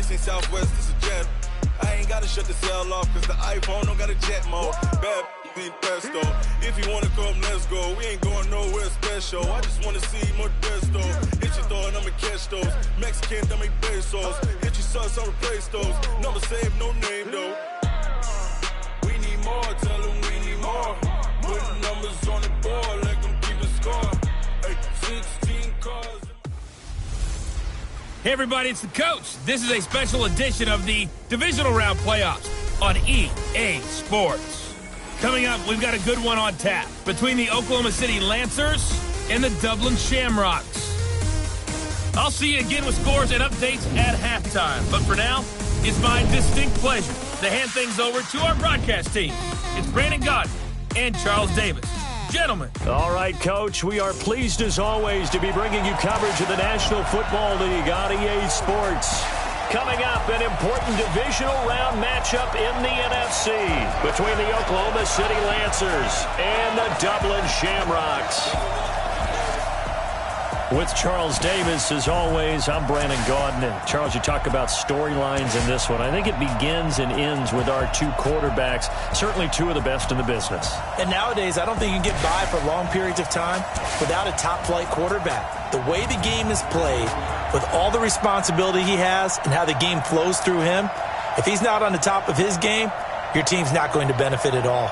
this ain't Southwest, this is jet. I ain't gotta shut the cell off, cause the iPhone don't got a jet mode. Bad ain't pesto. If you wanna come, let's go. We ain't going nowhere special. I just wanna see more desto. Hit your throw and I'ma catch those. Mexican, I make pesos. Hit your sauce, I'll replace those. Number save, no name though. We need more, tell them we need more. Put numbers on the board, let them keep a score. Hey, 16 cars. Hey everybody, it's the coach. This is a special edition of the divisional round playoffs on EA Sports. Coming up, we've got a good one on tap between the Oklahoma City Lancers and the Dublin Shamrocks. I'll see you again with scores and updates at halftime. But for now, it's my distinct pleasure to hand things over to our broadcast team. It's Brandon Godden and Charles Davis. Gentlemen. All right, Coach, we are pleased as always to be bringing you coverage of the National Football League on EA Sports. Coming up, an important divisional round matchup in the NFC between the Oklahoma City Lancers and the Dublin Shamrocks. With Charles Davis, as always, I'm Brandon Godden. And Charles, you talk about storylines in this one. I think it begins and ends with our two quarterbacks, certainly two of the best in the business. And nowadays, I don't think you can get by for long periods of time without a top-flight quarterback. The way the game is played, with all the responsibility he has and how the game flows through him, if he's not on the top of his game, your team's not going to benefit at all.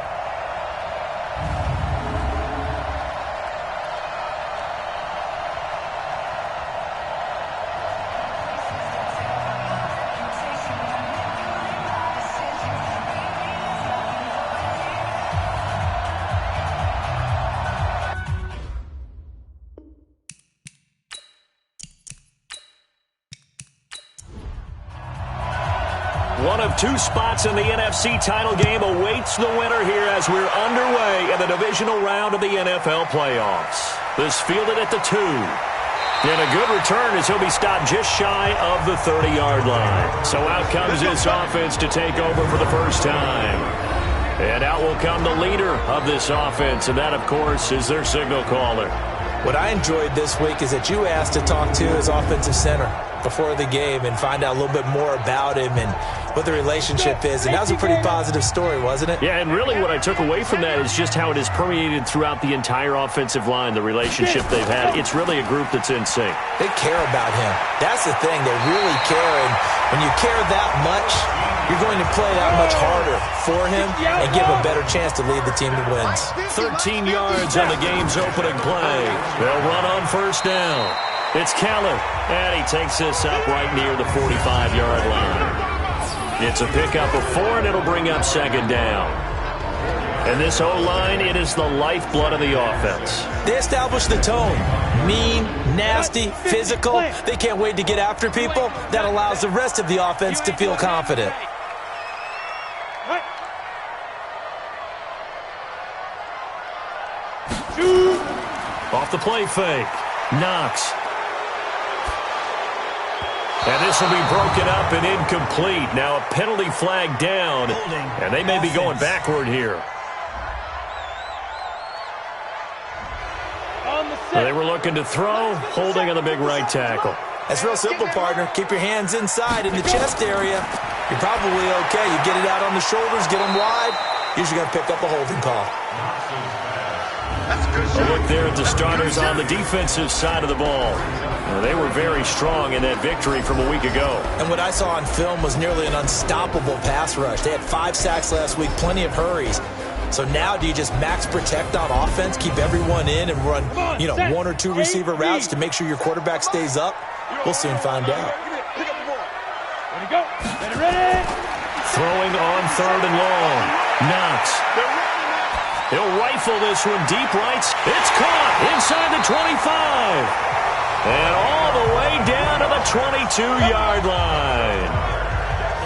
One of two spots in the NFC title game awaits the winner here as we're underway in the divisional round of the NFL playoffs. This fielded at the 2. And a good return as he'll be stopped just shy of the 30-yard line. So out comes this offense to take over for the first time. And out will come the leader of this offense, and that, of course, is their signal caller. What I enjoyed this week is that you asked to talk to his offensive center before the game and find out a little bit more about him and what the relationship is. And that was a pretty positive story, wasn't it? Yeah, and really what I took away from that is just how it has permeated throughout the entire offensive line, the relationship they've had. It's really a group that's in sync. They care about him. That's the thing. They really care. And when you care that much, you're going to play that much harder for him and give a better chance to lead the team to wins. 13 yards on the game's opening play. They'll run on first down. It's Keller, and he takes this up right near the 45-yard line. It's a pickup of 4, and it'll bring up second down. And this O-line, it is the lifeblood of the offense. They establish the tone. Mean, nasty, physical. They can't wait to get after people. That allows the rest of the offense to feel confident. Off the play fake. Knox. And this will be broken up and incomplete. Now a penalty flag down, and they may be going backward here. They were looking to throw, holding on the big right tackle. That's real simple, partner. Keep your hands inside in the chest area. You're probably okay. You get it out on the shoulders, get them wide. Usually going to pick up a holding call. A look there at the starters on the defensive side of the ball. They were very strong in that victory from a week ago. And what I saw on film was nearly an unstoppable pass rush. They had 5 sacks last week, plenty of hurries. So now do you just max protect on offense, keep everyone in, and run, 1 or 2 receiver routes to make sure your quarterback stays up? We'll soon find out. Throwing on 3rd and long. Knox. He'll rifle this one deep right. It's caught inside the 25. And all the way down to the 22-yard line.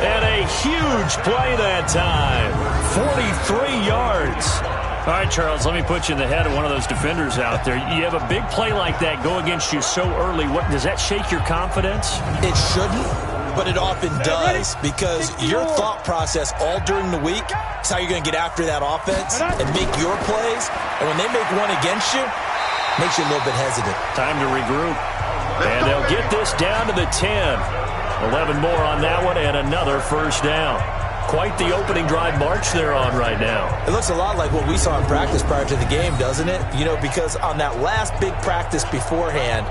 And a huge play that time. 43 yards. All right, Charles, let me put you in the head of one of those defenders out there. You have a big play like that go against you so early. What does that shake your confidence? It shouldn't, but it often does, because your thought process all during the week is how you're going to get after that offense and make your plays. And when they make one against you, it makes you a little bit hesitant. Time to regroup. And they'll get this down to the 10. 11 more on that one and another first down. Quite the opening drive march they're on right now. It looks a lot like what we saw in practice prior to the game, doesn't it? You know, because on that last big practice beforehand,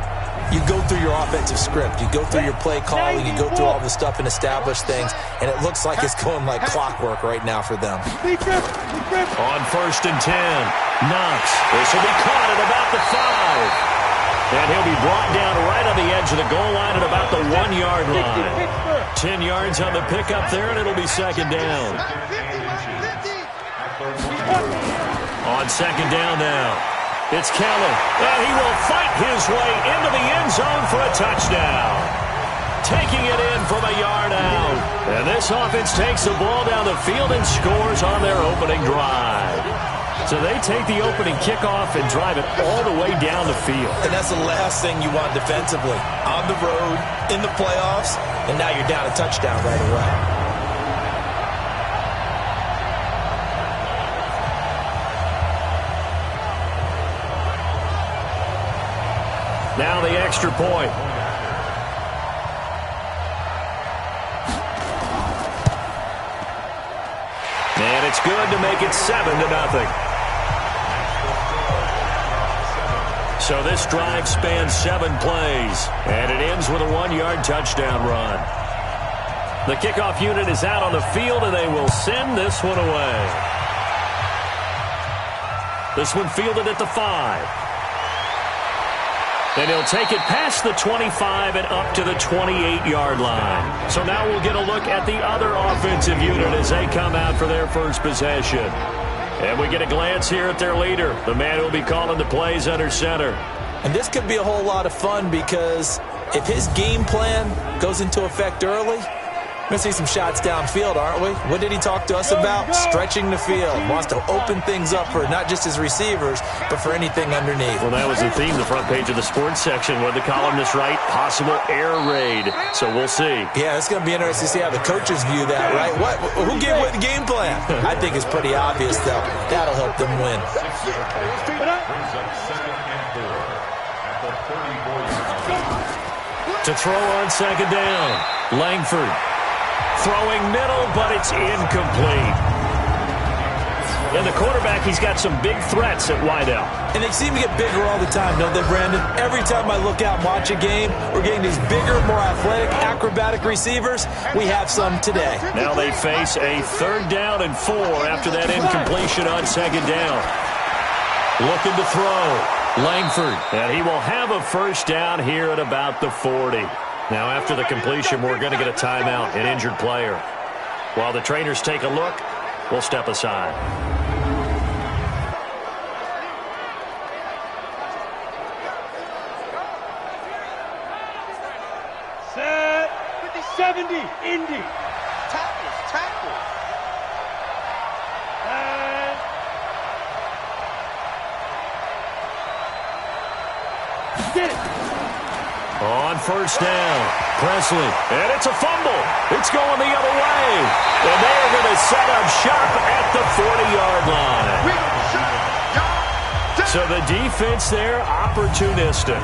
you go through your offensive script. You go through your play calling. You go through all the stuff and establish things. And it looks like it's going like clockwork right now for them. On 1st and 10, Knox. This will be caught at about the 5. And he'll be brought down right on the edge of the goal line at about the 1-yard line. 10 yards on the pickup there, and it'll be second down. On second down now, it's Kelly. And he will fight his way into the end zone for a touchdown. Taking it in from a yard out. And this offense takes the ball down the field and scores on their opening drive. So they take the opening kickoff and drive it all the way down the field. And that's the last thing you want defensively. On the road, in the playoffs, and now you're down a touchdown right away. Now the extra point. And it's good to make it 7-0. So this drive spans 7 plays, and it ends with a 1-yard touchdown run. The kickoff unit is out on the field, and they will send this one away. This one fielded at the 5. And he'll take it past the 25 and up to the 28-yard line. So now we'll get a look at the other offensive unit as they come out for their first possession. And we get a glance here at their leader, the man who will be calling the plays under center. And this could be a whole lot of fun because if his game plan goes into effect early, we're going to see some shots downfield, aren't we? What did he talk to us about? Stretching the field. Wants to open things up for not just his receivers, but for anything underneath. Well, that was the theme, the front page of the sports section. What the columnists write, possible air raid. So we'll see. Yeah, it's going to be interesting to see how the coaches view that, right? Who gave away the game plan? I think it's pretty obvious, though. That'll help them win. To throw on second down, Langford. Throwing middle, but it's incomplete. And the quarterback, he's got some big threats at wideout. And they seem to get bigger all the time, don't they, Brandon? Every time I look out and watch a game, we're getting these bigger, more athletic, acrobatic receivers. We have some today. Now they face a 3rd down and 4 after that incompletion on second down. Looking to throw, Langford. And he will have a first down here at about the 40. Now, after the completion, we're going to get a timeout, an injured player. While the trainers take a look, we'll step aside. Set. 50-70, Indy. Tackles. And get it. On first down, Presley, and it's a fumble. It's going the other way. And they're going to set up shop at the 40-yard line. So the defense there, opportunistic.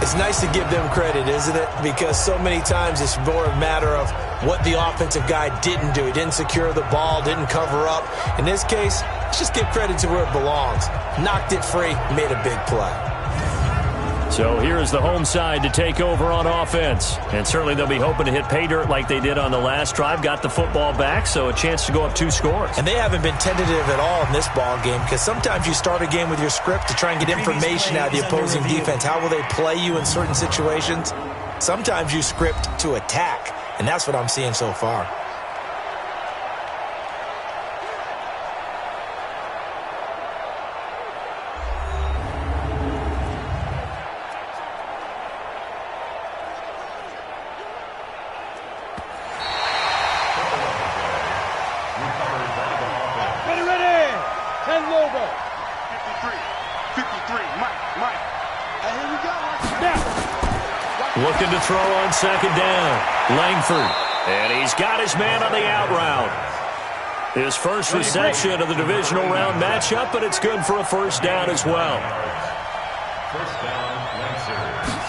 It's nice to give them credit, isn't it? Because so many times it's more a matter of what the offensive guy didn't do. He didn't secure the ball, didn't cover up. In this case, let's just give credit to where it belongs. Knocked it free, made a big play. So here is the home side to take over on offense. And certainly they'll be hoping to hit pay dirt like they did on the last drive. Got the football back, so a chance to go up 2 scores. And they haven't been tentative at all in this ball game because sometimes you start a game with your script to try and get information out of the opposing defense. How will they play you in certain situations? Sometimes you script to attack, and that's what I'm seeing so far. Looking to throw on second down. Langford. And he's got his man on the out route. His first reception of the divisional round matchup, but it's good for a first down as well.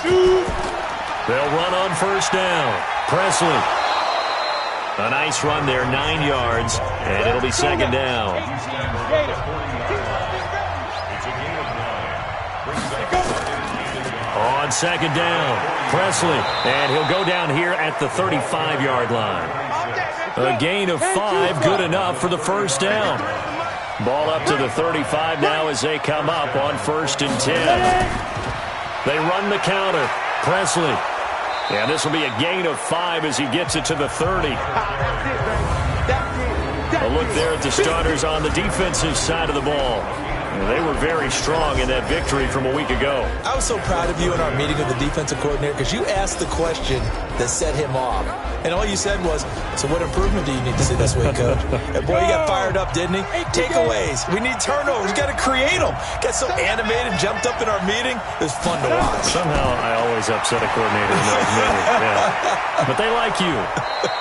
Shoot. They'll run on first down. Presley. A nice run there, 9 yards, and it'll be second down. On second down, Presley, and he'll go down here at the 35-yard line. A gain of 5, good enough for the first down. Ball up to the 35 now as they come up on 1st and 10. They run the counter. Presley. And this will be a gain of 5 as he gets it to the 30. A look there at the starters on the defensive side of the ball. They were very strong in that victory from a week ago. I was so proud of you in our meeting with the defensive coordinator because you asked the question that set him off. And all you said was, so what improvement do you need to see this week, Coach? And boy, he got fired up, didn't he? Takeaways. We need turnovers. We got to create them. Got so animated, jumped up in our meeting. It was fun to watch. Somehow I always upset a coordinator in those meetings. Yeah. But they like you.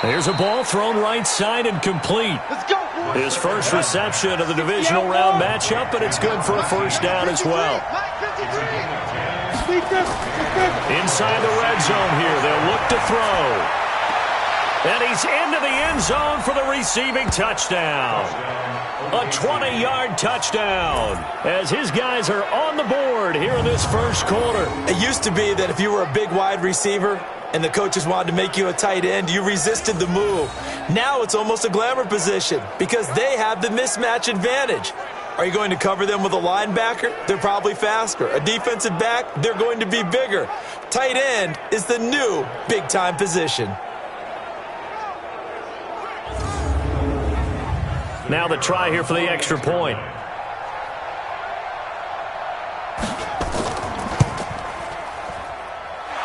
There's a ball thrown right side and complete. Let's go. His first reception of the divisional round matchup, but it's good for a first down as well. Inside the red zone here, they'll look to throw. And he's into the end zone for the receiving touchdown. A 20-yard touchdown as his guys are on the board here in this first quarter. It used to be that if you were a big wide receiver and the coaches wanted to make you a tight end, you resisted the move. Now it's almost a glamour position because they have the mismatch advantage. Are you going to cover them with a linebacker? They're probably faster. A defensive back? They're going to be bigger. Tight end is the new big-time position. Now the try here for the extra point.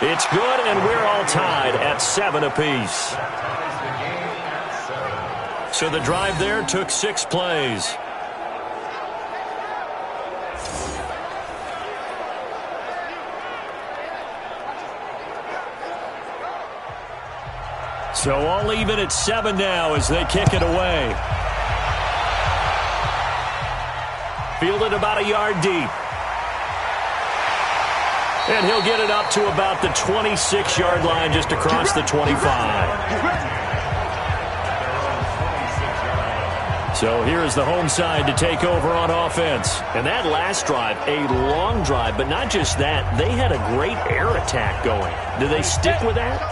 It's good, and we're all tied at 7 apiece. So the drive there took 6 plays. So all even at 7 now as they kick it away. Fielded about a yard deep. And he'll get it up to about the 26-yard line just across the 25. So here is the home side to take over on offense. And that last drive, a long drive, but not just that. They had a great air attack going. Do they stick with that?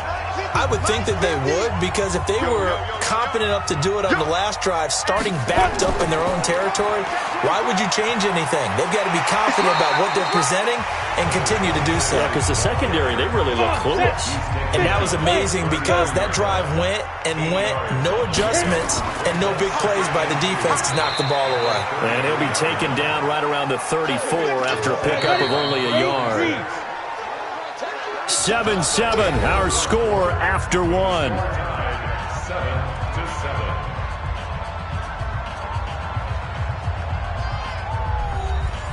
I would think that they would, because if they were competent enough to do it on the last drive, starting backed up in their own territory, why would you change anything? They've got to be confident about what they're presenting and continue to do so. Yeah, because the secondary, they really look clueless. And that was amazing because that drive went and went, no adjustments and no big plays by the defense to knock the ball away. And he'll be taken down right around the 34 after a pickup of only a yard. 7-7, our score after 1.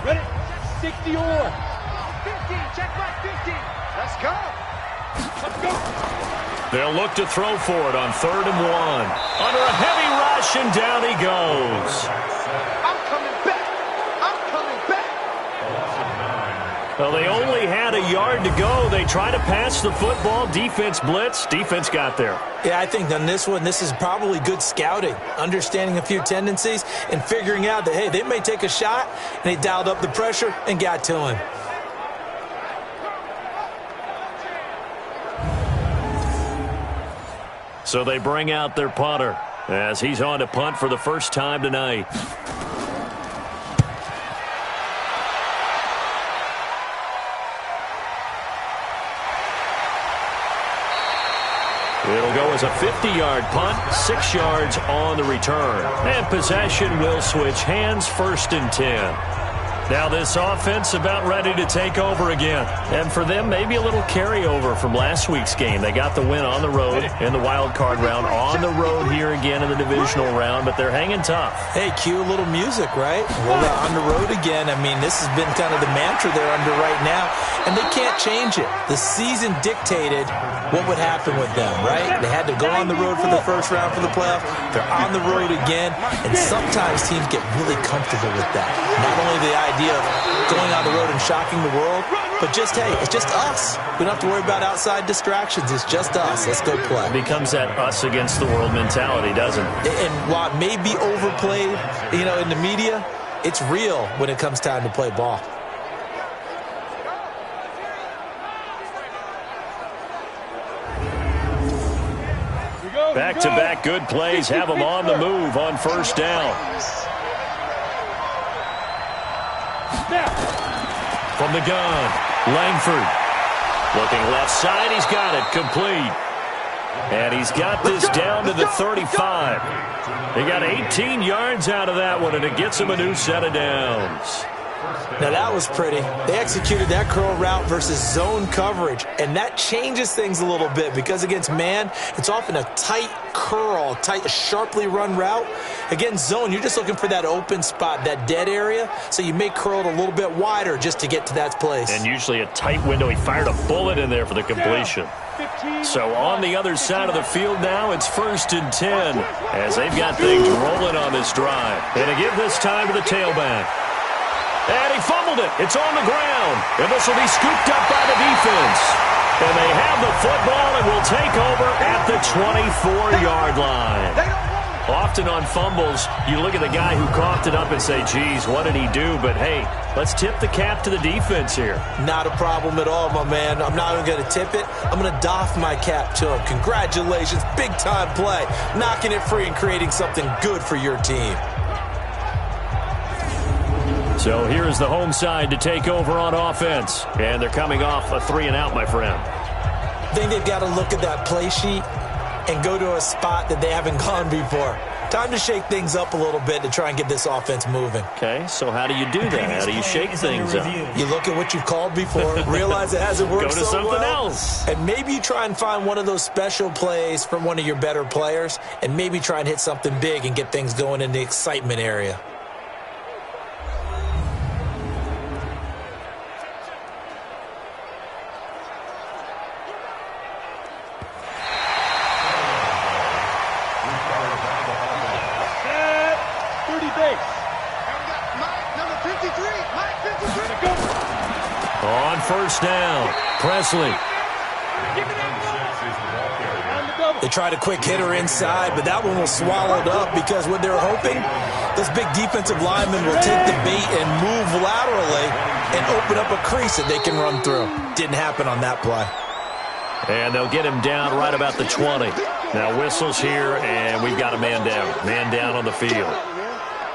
Ready? 60 or 50. Check my 50. Let's go. Let's go. They'll look to throw for it on 3rd and 1. Under a heavy rush, and down he goes. I'm coming back. I'm coming back. Well, they only had a yard to go. They try to pass the football. Defense blitz. Defense got there. Yeah, I think on this one, this is probably good scouting, understanding a few tendencies and figuring out that, hey, they may take a shot, and they dialed up the pressure and got to him. So they bring out their punter as he's on to punt for the first time tonight. It'll go as a 50-yard punt, 6 yards on the return. And possession will switch hands, 1st and 10. Now this offense about ready to take over again. And for them, maybe a little carryover from last week's game. They got the win on the road in the wild card round, on the road here again in the divisional round, but they're hanging tough. Hey, cue a little music, right? Well, on the road again. I mean, this has been kind of the mantra they're under right now, and they can't change it. The season dictated what would happen with them, right? They had to go on the road for the first round for the playoff. They're on the road again, and sometimes teams get really comfortable with that. Not only the idea of going on the road and shocking the world, But just, hey, it's just us. We don't have to worry about outside distractions. It's just us. Let's go play. It becomes that us against the world mentality, doesn't it? And while it may be overplayed, in the media, it's real when it comes time to play ball. Back-to-back good plays have them on the move on first down. From the gun, Langford. Looking left side, he's got it, complete. And he's got this down to the 35. He got 18 yards out of that one, and it gets him a new set of downs. Now, that was pretty. They executed that curl route versus zone coverage, and that changes things a little bit because against man, it's often a tight curl, sharply run route. Against zone, you're just looking for that open spot, that dead area, so you may curl it a little bit wider just to get to that place. And usually a tight window. He fired a bullet in there for the completion. So on the other side of the field now, it's 1st and 10 as they've got things rolling on this drive. And to give this time to the tailback. And he fumbled it. It's on the ground. And this will be scooped up by the defense. And they have the football and will take over at the 24-yard line. Often on fumbles, you look at the guy who coughed it up and say, geez, what did he do? But, hey, let's tip the cap to the defense here. Not a problem at all, my man. I'm not even going to tip it. I'm going to doff my cap to him. Congratulations. Big-time play. Knocking it free and creating something good for your team. So here's the home side to take over on offense. And they're coming off a 3-and-out, my friend. I think they've got to look at that play sheet and go to a spot that they haven't gone before. Time to shake things up a little bit to try and get this offense moving. Okay, so how do you do that? How do you shake things up? You look at what you've called before, realize it hasn't worked so well. Go to something else. And maybe you try and find one of those special plays from one of your better players, and maybe try and hit something big and get things going in the excitement area. On first down, Presley. They tried a quick hitter inside, but that one was swallowed up because what they're hoping, this big defensive lineman will take the bait and move laterally and open up a crease that they can run through. Didn't happen on that play. And they'll get him down right about the 20. Now whistles here, and we've got a man down. Man down on the field.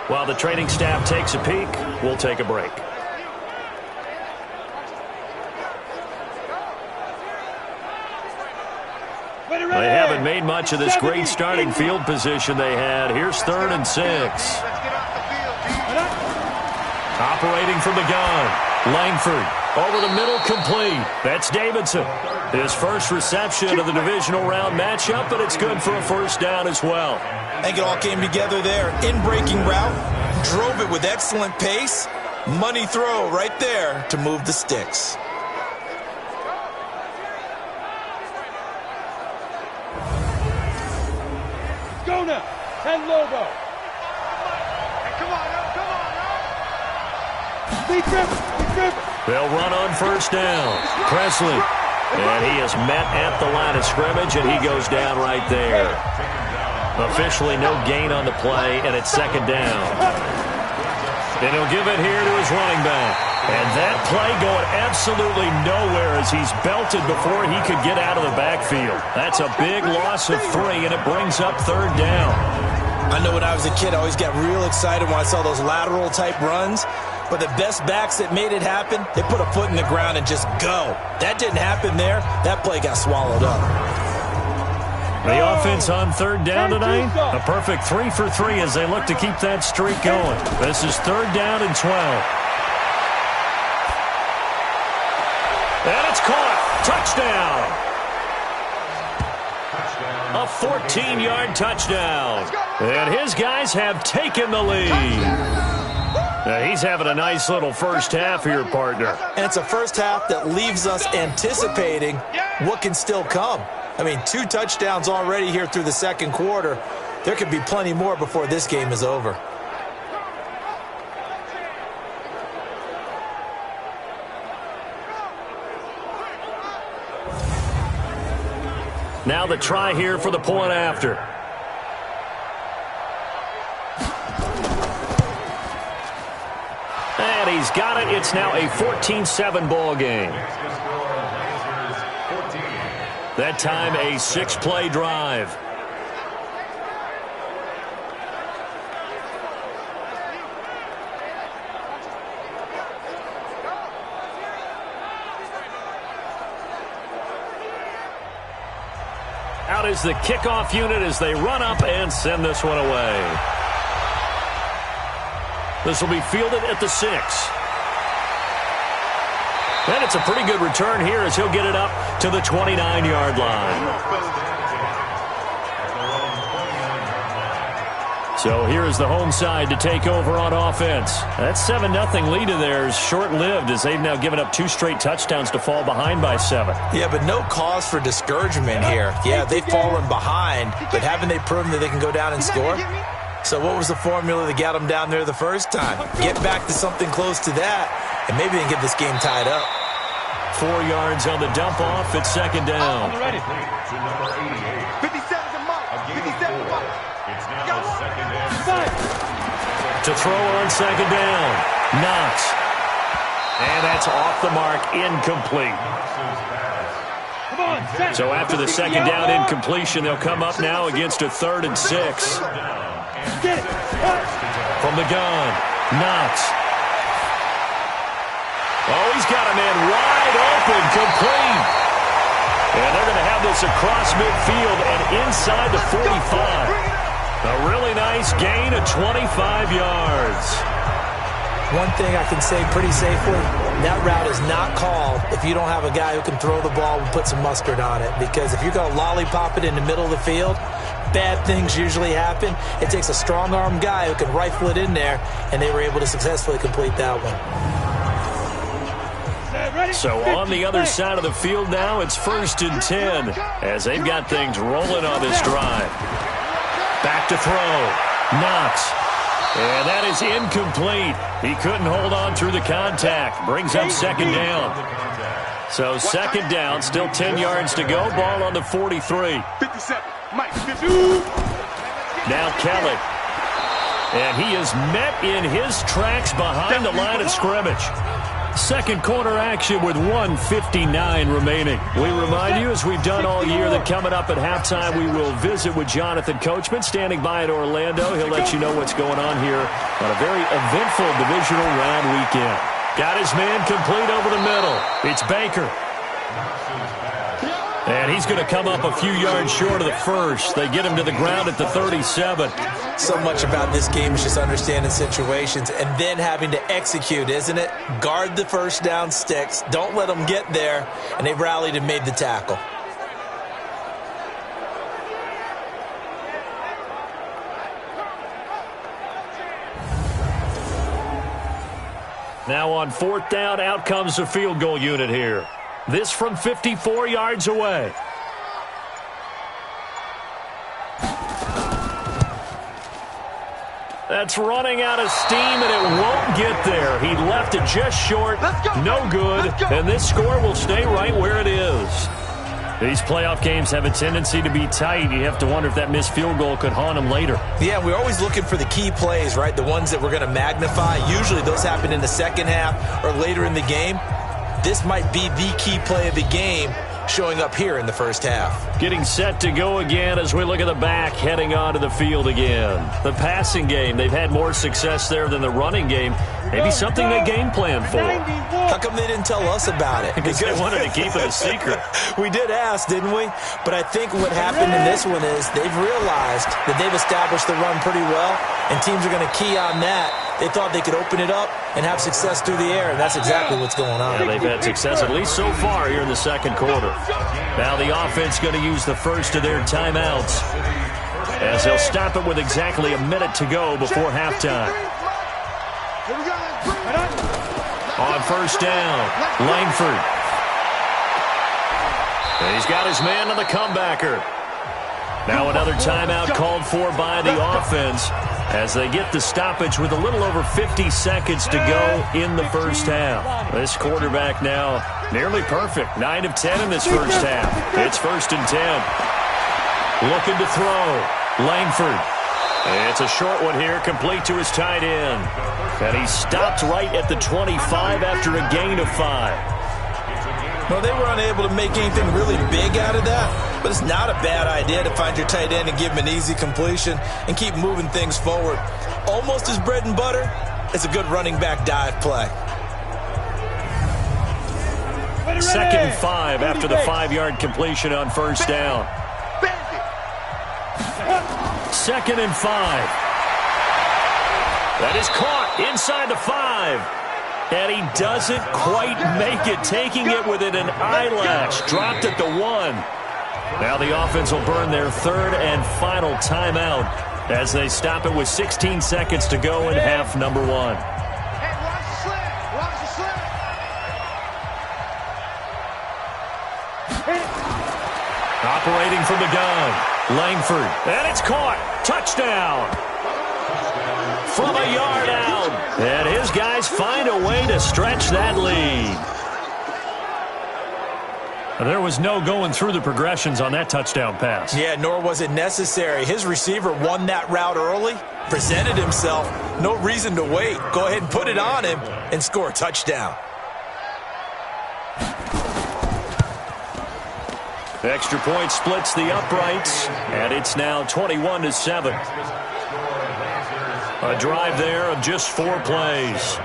While the training staff takes a peek, we'll take a break. They haven't made much of this great starting field position they had. Here's 3rd and 6. Operating from the gun. Langford over the middle, complete. That's Davidson. His first reception of the divisional round matchup, but it's good for a first down as well. I think it all came together there. In-breaking route, drove it with excellent pace. Money throw right there to move the sticks. Go now, 10 logo. Hey, come on, Big grip. They'll run on first down. Presley. And he is met at the line of scrimmage, and he goes down right there. Officially no gain on the play, and it's 2nd down. And he'll give it here to his running back. And that play going absolutely nowhere as he's belted before he could get out of the backfield. That's a big loss of 3, and it brings up 3rd down. I know when I was a kid, I always got real excited when I saw those lateral-type runs. But the best backs that made it happen, they put a foot in the ground and just go. That didn't happen there. That play got swallowed up. The offense on 3rd down tonight, a perfect 3 for 3 as they look to keep that streak going. This is 3rd down and 12. And it's caught. Touchdown. A 14-yard touchdown. And his guys have taken the lead. Now he's having a nice little first half here, partner. And it's a first half that leaves us anticipating what can still come. I mean, 2 touchdowns already here through the 2nd quarter. There could be plenty more before this game is over. Now the try here for the point after. And he's got it. It's now a 14-7 ball game. That time a 6-play drive. Out is the kickoff unit as they run up and send this one away. This will be fielded at the 6. And it's a pretty good return here as he'll get it up to the 29-yard line. So here is the home side to take over on offense. That 7-0 lead of theirs short-lived as they've now given up 2 straight touchdowns to fall behind by 7. Yeah, but no cause for discouragement here. Yeah, they've fallen behind, but haven't they proven that they can go down and score? So what was the formula that got them down there the first time? Get back to something close to that, and maybe they can get this game tied up. 4 yards on the dump-off at second down. 57's a mark. 57's a mark. It's now second down. To throw on second down. Knox. And that's off the mark, incomplete. So after the second down incompletion, they'll come up now against a 3rd and 6. From the gun, Knox. Oh, he's got a man wide open, complete. And they're going to have this across midfield and inside the 45. A really nice gain of 25 yards. One thing I can say pretty safely, that route is not called if you don't have a guy who can throw the ball and put some mustard on it. Because if you're going to lollipop it in the middle of the field, bad things usually happen. It takes a strong-arm guy who can rifle it in there, and they were able to successfully complete that one. So on the other side of the field now, it's 1st and 10 as they've got things rolling on this drive. Back to throw. Knox. And that is incomplete. He couldn't hold on through the contact. Brings up second down. So second down, still 10 yards to go. Ball on the 43. 57. Mike, 52. Now Kelly. And he is met in his tracks behind the line of scrimmage. Second quarter action with 1:59 remaining. We remind you, as we've done all year, that coming up at halftime, we will visit with Jonathan Coachman, standing by in Orlando. He'll let you know what's going on here on a very eventful divisional round weekend. Got his man complete over the middle. It's Baker. And he's going to come up a few yards short of the first. They get him to the ground at the 37. So much about this game is just understanding situations and then having to execute, isn't it? Guard the first down sticks. Don't let them get there. And they rallied and made the tackle. Now on 4th down, out comes the field goal unit here. This from 54 yards away. That's running out of steam, and it won't get there. He left it just short. No good. And this score will stay right where it is. These playoff games have a tendency to be tight. You have to wonder if that missed field goal could haunt him later. Yeah, we're always looking for the key plays, right? The ones that we're going to magnify. Usually those happen in the second half or later in the game. This might be the key play of the game showing up here in the first half. Getting set to go again as we look at the back heading onto the field again. The passing game, they've had more success there than the running game. Maybe something they game plan for. How come they didn't tell us about it? Because they wanted to keep it a secret. We did ask, didn't we? But I think what happened in this one is they've realized that they've established the run pretty well, and teams are going to key on that. They thought they could open it up and have success through the air, and that's exactly what's going on. Yeah, they've had success at least so far here in the second quarter. Now the offense going to use the first of their timeouts as they'll stop it with exactly a minute to go before halftime. On first down, Langford. And he's got his man on the comebacker. Now another timeout called for by the offense as they get the stoppage with a little over 50 seconds to go in the first half. This quarterback now nearly perfect. 9 of 10 in this first half. It's 1st and 10. Looking to throw. Langford. It's a short one here, complete to his tight end. And he stopped right at the 25 after a gain of 5. Well, they were unable to make anything really big out of that, but it's not a bad idea to find your tight end and give him an easy completion and keep moving things forward. Almost his bread and butter. It's a good running back dive play. 2nd and 5 after the 5-yard completion on first down. 2nd and 5. That is caught inside the 5. And he doesn't quite make it, taking it within an eyelash. Dropped at the 1. Now the offense will burn their 3rd and final timeout as they stop it with 16 seconds to go in half number 1. Hey, watch the slip. Watch the slip. Operating from the gun. Langford. And it's caught. Touchdown. From a yard out. And his guys find a way to stretch that lead. There was no going through the progressions on that touchdown pass. Yeah, nor was it necessary. His receiver won that route early, presented himself. No reason to wait. Go ahead and put it on him and score a touchdown. Extra point splits the uprights, and it's now 21-7. A drive there of just 4 plays.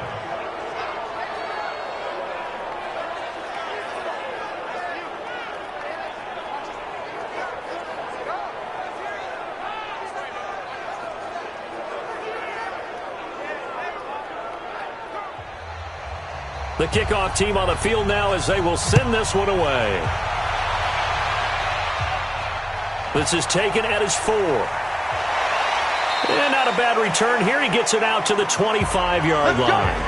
The kickoff team on the field now as they will send this one away. This is taken at his 4. And not a bad return here. He gets it out to the 25-yard line.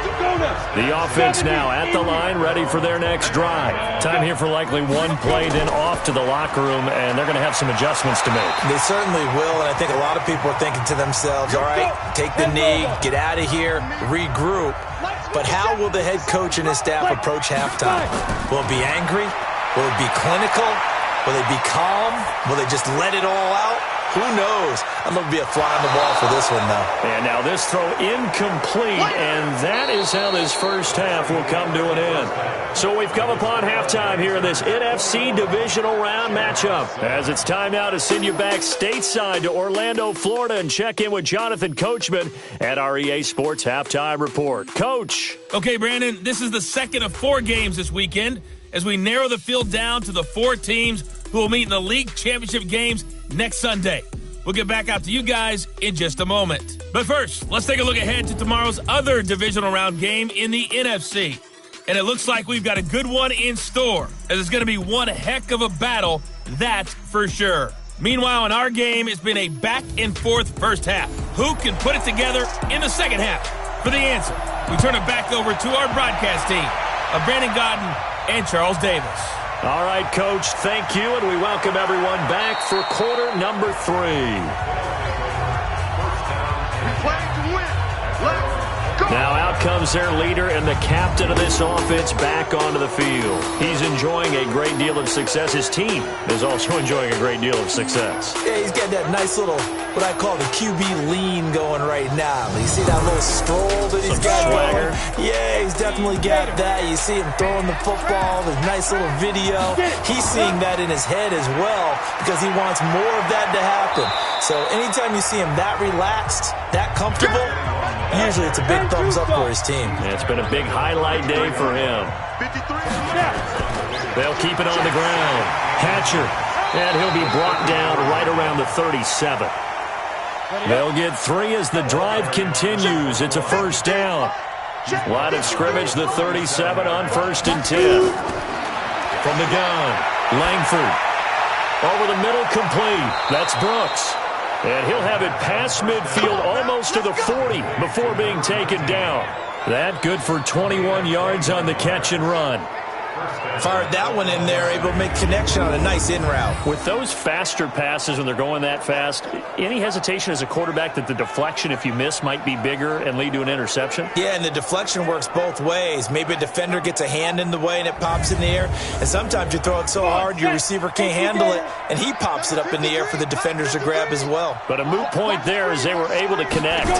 The offense now at the line, ready for their next drive. Time here for likely one play, then off to the locker room, and they're going to have some adjustments to make. They certainly will, and I think a lot of people are thinking to themselves, all right, take the knee, get out of here, regroup. But how will the head coach and his staff approach halftime? Will it be angry? Will it be clinical? Will they be calm? Will they just let it all out? Who knows? I'd love to be a fly on the wall for this one, though. And now this throw incomplete, and that is how this first half will come to an end. So we've come upon halftime here in this NFC divisional round matchup. As it's time now to send you back stateside to Orlando, Florida, and check in with Jonathan Coachman at our EA Sports Halftime Report. Coach. Okay, Brandon, this is the second of 4 games this weekend as we narrow the field down to the 4 teams who will meet in the league championship games next Sunday. We'll get back out to you guys in just a moment. But first, let's take a look ahead to tomorrow's other divisional round game in the NFC. And it looks like we've got a good one in store, as it's going to be one heck of a battle, that's for sure. Meanwhile, in our game, it's been a back-and-forth first half. Who can put it together in the second half? For the answer, we turn it back over to our broadcast team of Brandon Godden and Charles Davis. All right, Coach, thank you, and we welcome everyone back for quarter number 3. Now out comes their leader and the captain of this offense back onto the field. He's enjoying a great deal of success. His team is also enjoying a great deal of success. Yeah, he's got that nice little, what I call the QB lean going right now. You see that little stroll that he's got swagger. going? Yeah, he's definitely got that. You see him throwing the football, the nice little video. He's seeing that in his head as well because he wants more of that to happen. So anytime you see him that relaxed, that comfortable, usually it's a big thumbs up for his team. Yeah, it's been a big highlight day for him. They'll keep it on the ground. Hatcher, and he'll be brought down right around the 37. They'll get 3 as the drive continues. It's a first down. Line of scrimmage, the 37 on 1st and 10. From the gun, Langford. Over the middle, complete. That's Brooks. And he'll have it past midfield almost to the 40 before being taken down. That good for 21 yards on the catch and run. Fired that one in there, able to make connection on a nice in route. With those faster passes when they're going that fast, any hesitation as a quarterback that the deflection, if you miss, might be bigger and lead to an interception? Yeah, and the deflection works both ways. Maybe a defender gets a hand in the way and it pops in the air, and sometimes you throw it so hard your receiver can't handle it, and he pops it up in the air for the defenders to grab as well. But a moot point there as they were able to connect.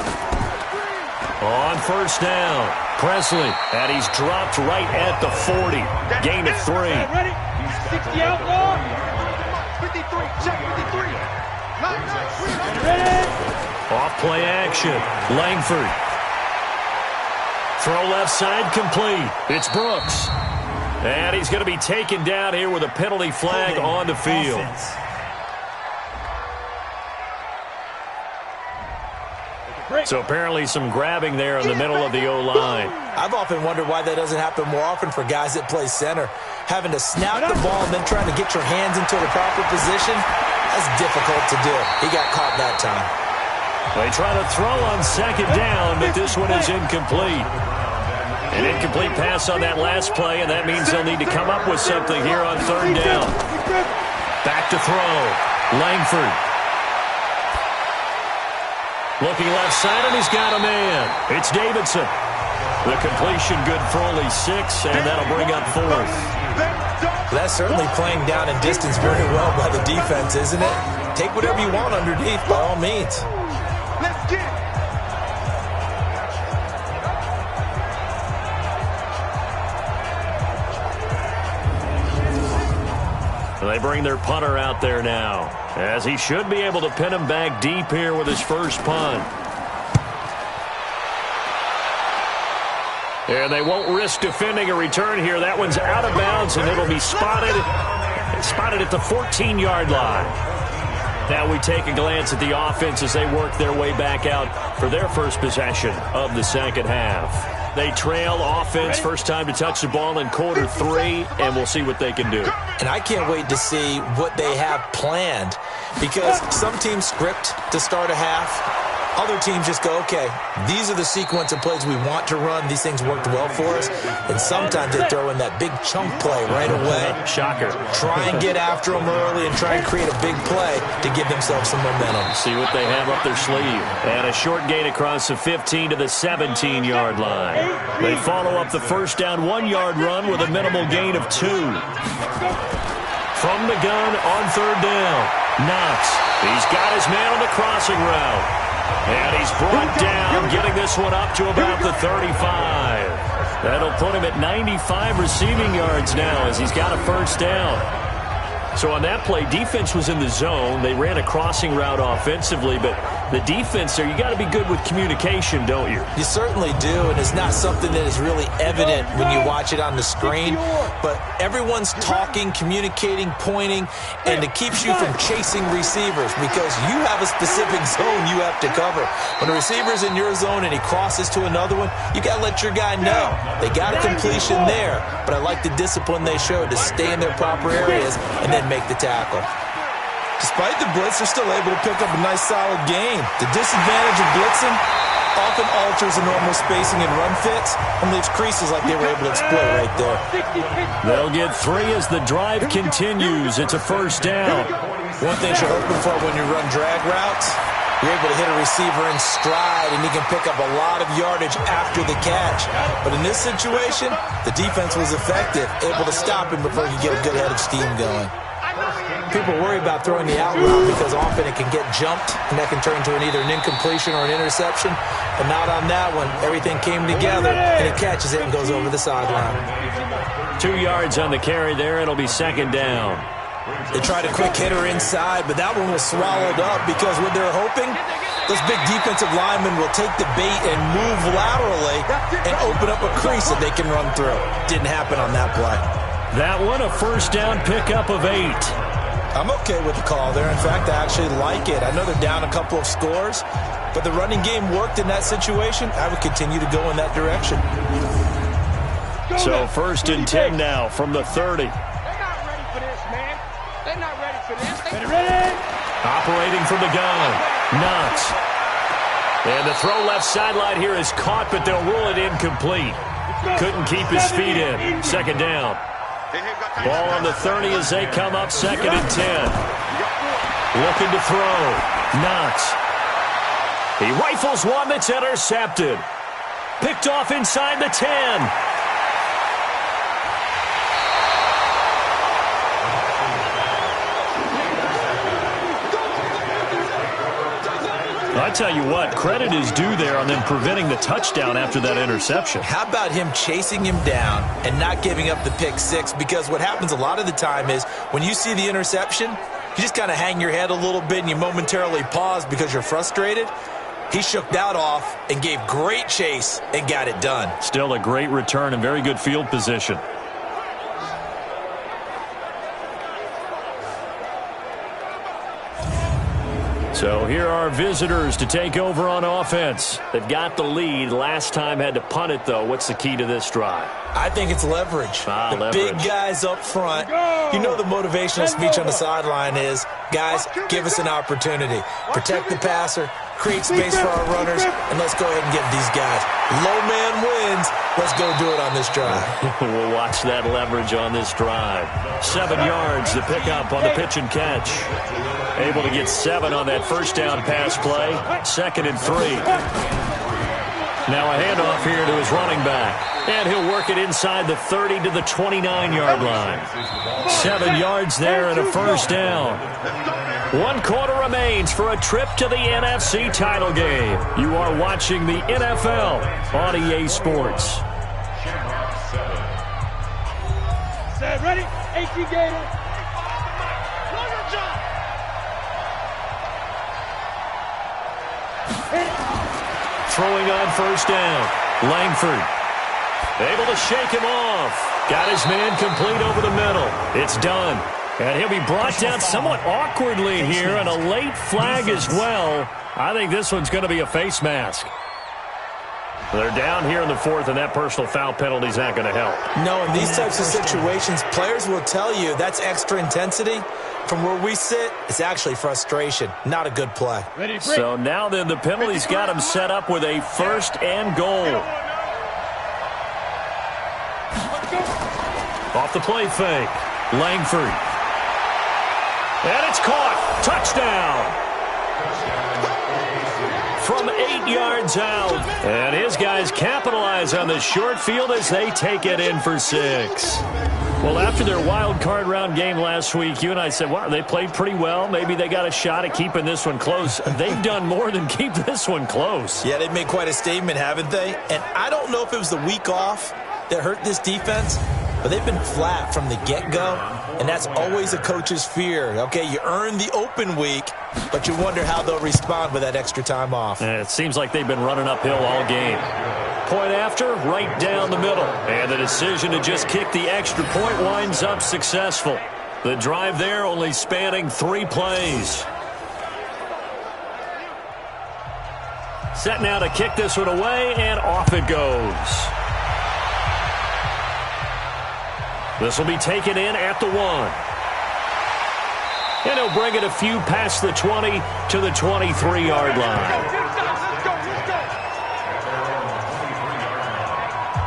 On first down, Presley, and he's dropped right at the 40. Gain of 3. Ready? 60 outlaw. 53, check 53. Ready? Off play action, Langford. Throw left side complete. It's Brooks. And he's going to be taken down here with a penalty flag on the field. So apparently some grabbing there in the middle of the O-line. I've often wondered why that doesn't happen more often for guys that play center. Having to snap the ball and then trying to get your hands into the proper position, that's difficult to do. He got caught that time. They try to throw on second down, but this one is incomplete. An incomplete pass on that last play, and that means they'll need to come up with something here on third down. Back to throw. Langford. Looking left side, and he's got a man. It's Davidson. The completion good for only 6, and that'll bring up 4th. That's certainly playing down in distance very well by the defense, isn't it? Take whatever you want underneath, by all means. Let's get it. They bring their punter out there now, as he should be able to pin him back deep here with his first punt. And they won't risk defending a return here. That one's out of bounds, and it'll be spotted at the 14-yard line. Now we take a glance at the offense as they work their way back out for their first possession of the second half. They trail offense, first time to touch the ball in quarter 3, and we'll see what they can do. And I can't wait to see what they have planned, because some teams script to start a half. Other teams just go, okay, these are the sequence of plays we want to run. These things worked well for us. And sometimes they throw in that big chunk play right away. Shocker. Try and get after them early and try and create a big play to give themselves some momentum. See what they have up their sleeve. And a short gain across the 15 to the 17-yard line. They follow up the first down 1-yard run with a minimal gain of 2. From the gun on third down, Knox. He's got his man on the crossing route. And he's brought down, getting this one up to about the 35. That'll put him at 95 receiving yards now as he's got a first down. So on that play, defense was in the zone. They ran a crossing route offensively, but the defense there, you got to be good with communication, don't you? You certainly do, and it's not something that is really evident when you watch it on the screen. But everyone's talking, communicating, pointing, and it keeps you from chasing receivers because you have a specific zone you have to cover. When a receiver's in your zone and he crosses to another one, you got to let your guy know. They got a completion there, but I like the discipline they showed to stay in their proper areas and then make the tackle. Despite the blitz, they're still able to pick up a nice solid gain. The disadvantage of blitzing often alters the normal spacing and run fits and leaves creases like they were able to exploit right there. They'll get 3 as the drive continues. It's a first down. One thing you're hoping for when you run drag routes, you're able to hit a receiver in stride and he can pick up a lot of yardage after the catch. But in this situation, the defense was effective, able to stop him before he could get a good head of steam going. People worry about throwing the out route because often it can get jumped and that can turn into either an incompletion or an interception. But not on that one. Everything came together and he catches it and goes over the sideline. 2 yards on the carry there. It'll be second down. They tried a quick hitter inside, but that one was swallowed up because what they're hoping, those big defensive linemen will take the bait and move laterally and open up a crease that they can run through. Didn't happen on that play. That one, a first down pickup of 8. I'm okay with the call there. In fact, I actually like it. I know they're down a couple of scores, but the running game worked in that situation. I would continue to go in that direction. So first and 10 now from the 30. They're not ready for this, man. They're not ready for this. They're ready. Operating from the gun, Knox. And the throw left sideline here is caught, but they'll rule it incomplete. Couldn't keep his feet in. Second down. Ball on the 30 as they come up 2nd and 10. Looking to throw. Knox. He rifles one that's intercepted. Picked off inside the 10. I tell you what, credit is due there on them preventing the touchdown after that interception. How about him chasing him down and not giving up the pick six? Because what happens a lot of the time is when you see the interception, you just kind of hang your head a little bit and you momentarily pause because you're frustrated. He shook that off and gave great chase and got it done. Still a great return and very good field position. So here are visitors to take over on offense. They've got the lead. Last time had to punt it, though. What's the key to this drive? I think it's leverage. Leverage. Big guys up front. You know the motivational speech on the sideline is, guys, give us an opportunity. Protect the passer, create space for our runners, and let's go ahead and get these guys. Low man wins. Let's go do it on this drive. We'll watch that leverage on this drive. 7 yards to pick up on the pitch and catch. Able to get 7 on that first down pass play. 2nd and 3. Now a handoff here to his running back. And he'll work it inside the 30 to the 29-yard line. 7 yards there and a first down. 1 quarter remains for a trip to the NFC title game. You are watching the NFL on EA Sports. Set, ready? 18 Gator. Throwing on first down. Langford able to shake him off. Got his man complete over the middle. It's done. And he'll be brought down somewhat awkwardly here, and a late flag as well. I think this one's going to be a face mask. They're down here in the 4th, and that personal foul penalty is not going to help. No, in these types of situations, players will tell you that's extra intensity. From where we sit, it's actually frustration. Not a good play. So now then, the penalty's got him set up with a 1st and goal. Off the play fake. Langford. And it's caught. Touchdown. From 8 yards out. And his guys capitalize on the short field as they take it in for 6. Well, after their wild card round game last week, you and I said, wow, they played pretty well. Maybe they got a shot at keeping this one close. They've done more than keep this one close. Yeah, they've made quite a statement, haven't they? And I don't know if it was the week off that hurt this defense, but they've been flat from the get-go, and that's always a coach's fear. Okay, you earn the open week, but you wonder how they'll respond with that extra time off. And it seems like they've been running uphill all game. Point after, right down the middle. And the decision to just kick the extra point winds up successful. The drive there only spanning 3 plays. Set now to kick this one away, and off it goes. This will be taken in at the 1. And he'll bring it a few past the 20 to the 23-yard line.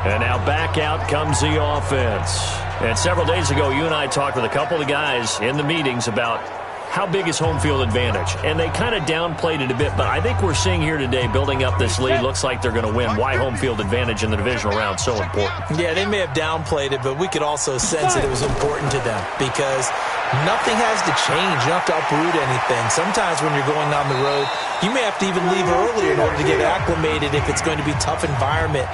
And now back out comes the offense. And several days ago, you and I talked with a couple of guys in the meetings about how big is home field advantage. And they kind of downplayed it a bit, but I think we're seeing here today, building up this lead, looks like they're going to win. Why home field advantage in the divisional round so important? Yeah, they may have downplayed it, but we could also sense that it was important to them because nothing has to change. You don't have to uproot anything. Sometimes when you're going on the road, you may have to even leave earlier in order to get acclimated if it's going to be a tough environment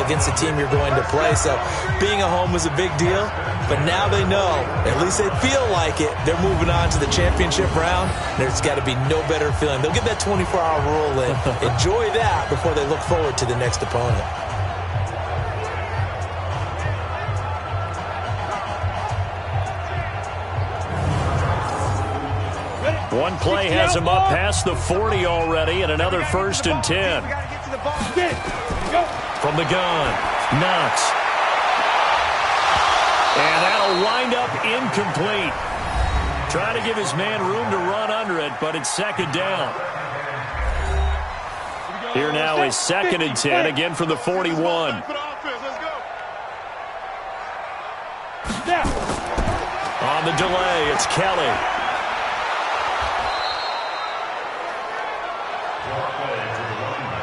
against the team you're going to play. So being at home was a big deal, but now they know, at least they feel like it, they're moving on to the championship round. There's got to be no better feeling. They'll get that 24-hour rule in. Enjoy that before they look forward to the next opponent. One play has him up past the 40 already, and another 1st and 10. From the gun, Knox. And that'll wind up incomplete. Trying to give his man room to run under it, but it's 2nd down. Here now is 2nd and 10, again from the 41. On the delay, it's Kelly.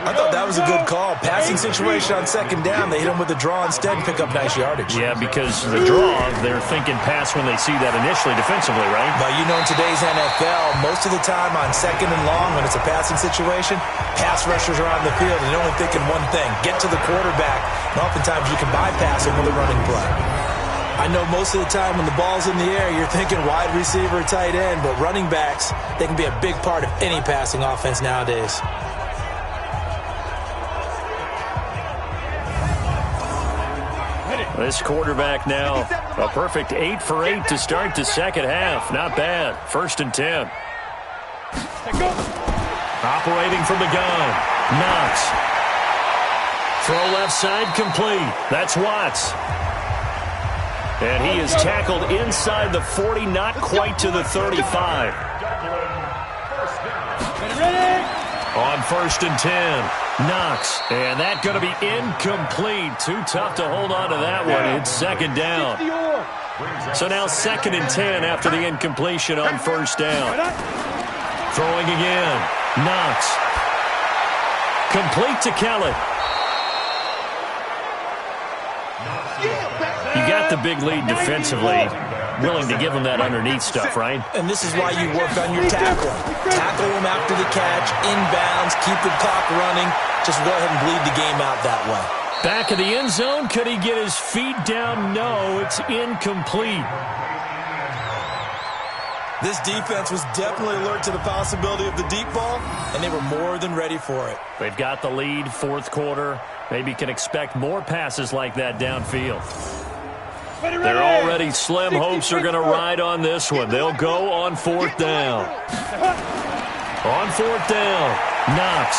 I thought that was a good call. Passing situation on second down. They hit him with a draw instead and pick up nice yardage. Yeah, because the draw, they're thinking pass when they see that initially defensively, right? But you know, in today's NFL, most of the time on second and long, when it's a passing situation, pass rushers are on the field and they're only thinking one thing, get to the quarterback. And oftentimes you can bypass him with a running play. I know most of the time when the ball's in the air, you're thinking wide receiver, tight end, but running backs, they can be a big part of any passing offense nowadays. This quarterback now, a perfect 8 for 8 to start the second half. Not bad. 1st and 10. Operating from the gun. Knox. Throw left side complete. That's Watts. And he is tackled inside the 40, not quite to the 35. On 1st and 10. Knox, and that going to be incomplete. Too tough to hold on to that one. It's 2nd down. So now 2nd and 10 after the incompletion on 1st down. Throwing again. Knox. Complete to Kelly. You got the big lead defensively. Willing to give him that underneath stuff, right? And this is why you work on your tackle. Tackle him after the catch, inbounds, keep the clock running. Just go ahead and bleed the game out that way. Back of the end zone. Could he get his feet down? No, it's incomplete. This defense was definitely alert to the possibility of the deep ball, and they were more than ready for it. They've got the lead, 4th quarter. Maybe can expect more passes like that downfield. They're already slim hopes are going to ride on this one. They'll go on 4th down. On 4th down, Knox.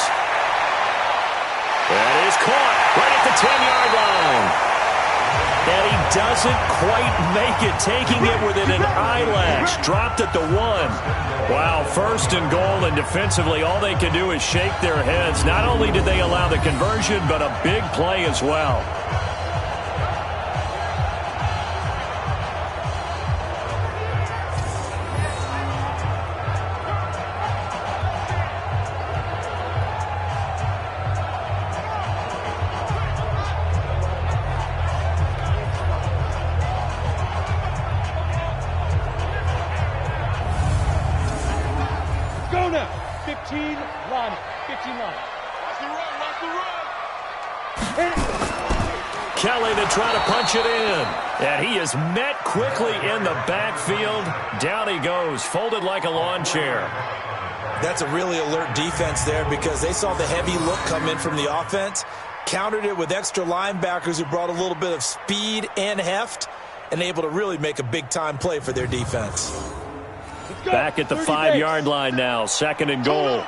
That is caught right at the 10-yard line. And he doesn't quite make it, taking it within an eyelash. Dropped at the 1. Wow, 1st and goal, and defensively all they can do is shake their heads. Not only did they allow the conversion, but a big play as well. Kelly to try to punch it in. And he is met quickly in the backfield. Down he goes, folded like a lawn chair. That's a really alert defense there because they saw the heavy look come in from the offense, countered it with extra linebackers who brought a little bit of speed and heft, and able to really make a big-time play for their defense. Back at the 5-yard line now, 2nd and goal.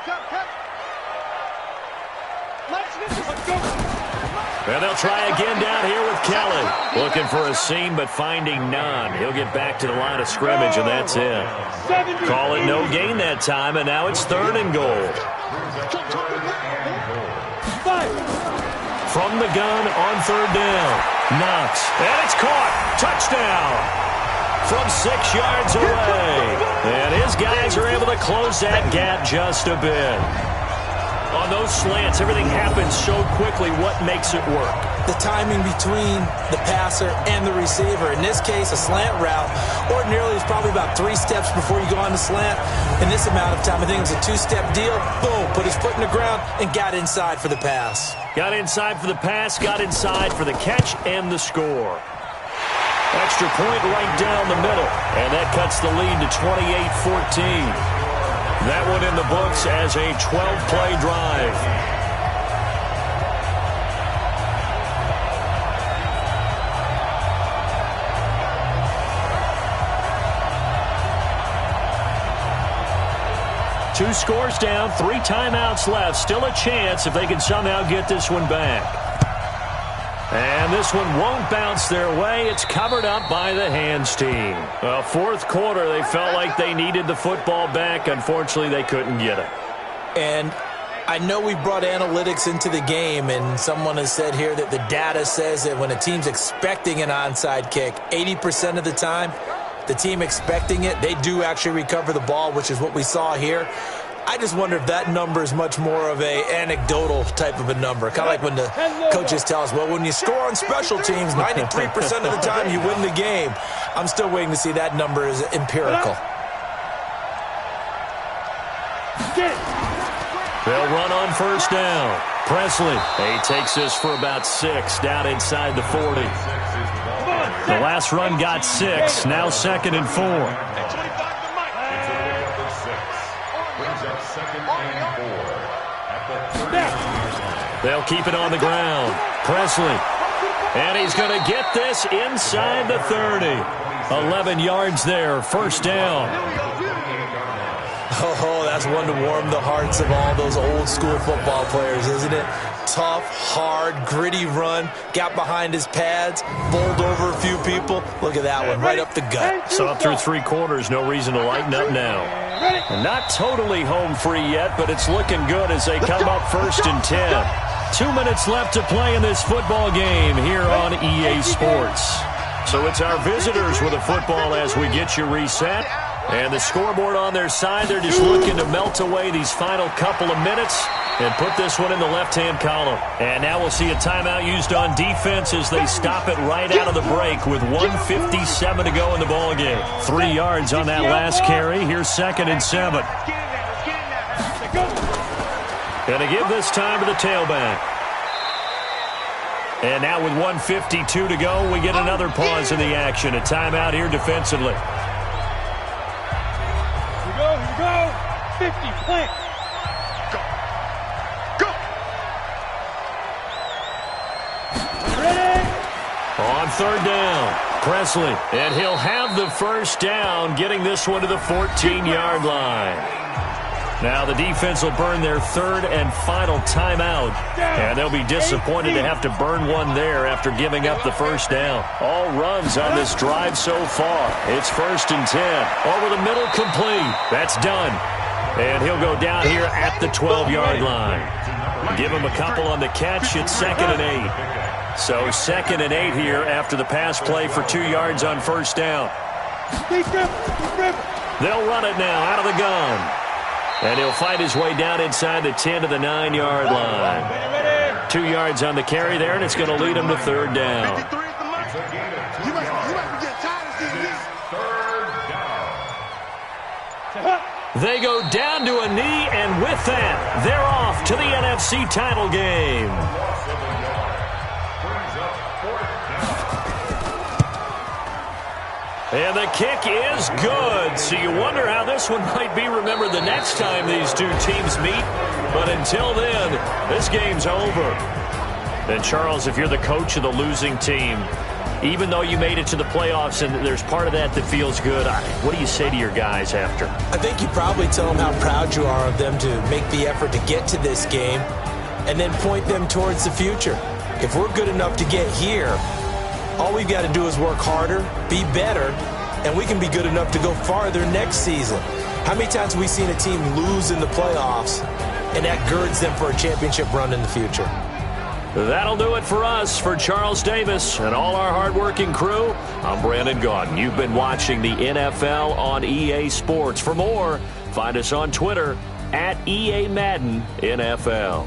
And they'll try again down here with Kelly. Looking for a seam, but finding none. He'll get back to the line of scrimmage, and that's it. Call it no gain that time, and now it's 3rd and goal. From the gun on 3rd down. Knox. And it's caught. Touchdown. From 6 yards away. And his guys are able to close that gap just a bit. On those slants, everything happens so quickly. What makes it work? The timing between the passer and the receiver. In this case, a slant route ordinarily is probably about 3 steps before you go on the slant. In this amount of time, I think it was a 2-step deal. Boom, put his foot in the ground and got inside for the pass. Got inside for the pass, got inside for the catch and the score. Extra point right down the middle, and that cuts the lead to 28-14. That one in the books as a 12-play drive. Two scores down, 3 timeouts left. Still a chance if they can somehow get this one back. And this one won't bounce their way. It's covered up by the hands team. Well, 4th quarter, they felt like they needed the football back. Unfortunately, they couldn't get it. And I know we brought analytics into the game, and someone has said here that the data says that when a team's expecting an onside kick, 80% of the time, the team expecting it, they do actually recover the ball, which is what we saw here. I just wonder if that number is much more of a anecdotal type of a number. Kind of like when the coaches tell us, well, when you score on special teams, 93% of the time you win the game. I'm still waiting to see that number is empirical. They'll run on first down. Presley, he takes this for about 6 down inside the 40. The last run got 6, now 2nd and 4. They'll keep it on the ground. Presley. And he's going to get this inside the 30. 11 yards there, first down. Oh, that's one to warm the hearts of all those old school football players, isn't it? Tough, hard, gritty run. Got behind his pads, bowled over a few people. Look at that one, right up the gut. So through 3 quarters, no reason to lighten up now. Not totally home free yet, but it's looking good as they come up 1st and 10. 2 minutes left to play in this football game here on EA Sports. So it's our visitors with the football as we get you reset. And the scoreboard on their side, they're just looking to melt away these final couple of minutes and put this one in the left-hand column. And now we'll see a timeout used on defense as they stop it right out of the break with 1:57 to go in the ballgame. 3 yards on that last carry. Here's 2nd and 7. Going to give this time to the tailback. And now with 1:52 to go, we get another pause in the action. A timeout here defensively. Here we go. 50, plant. Go. Ready? On 3rd down, Presley. And he'll have the first down, getting this one to the 14-yard line. Now the defense will burn their 3rd and final timeout. And they'll be disappointed to have to burn one there after giving up the first down. All runs on this drive so far. It's 1st and 10. Over the middle, complete. That's done. And he'll go down here at the 12-yard line. Give him a couple on the catch. It's 2nd and 8. So 2nd and 8 here after the pass play for 2 yards on first down. They'll run it now out of the gun. And he'll fight his way down inside the 10 to the 9-yard line. 2 yards on the carry there, and it's going to lead him to 3rd down. They go down to a knee, and with that, they're off to the NFC title game. And the kick is good. So you wonder how this one might be remembered the next time these two teams meet. But until then, this game's over. And Charles, if you're the coach of the losing team, even though you made it to the playoffs and there's part of that that feels good, what do you say to your guys after? I think you probably tell them how proud you are of them to make the effort to get to this game and then point them towards the future. If we're good enough to get here, all we've got to do is work harder, be better, and we can be good enough to go farther next season. How many times have we seen a team lose in the playoffs, and that girds them for a championship run in the future? That'll do it for us. For Charles Davis and all our hardworking crew, I'm Brandon Gaudin. You've been watching the NFL on EA Sports. For more, find us on Twitter @EA Madden NFL.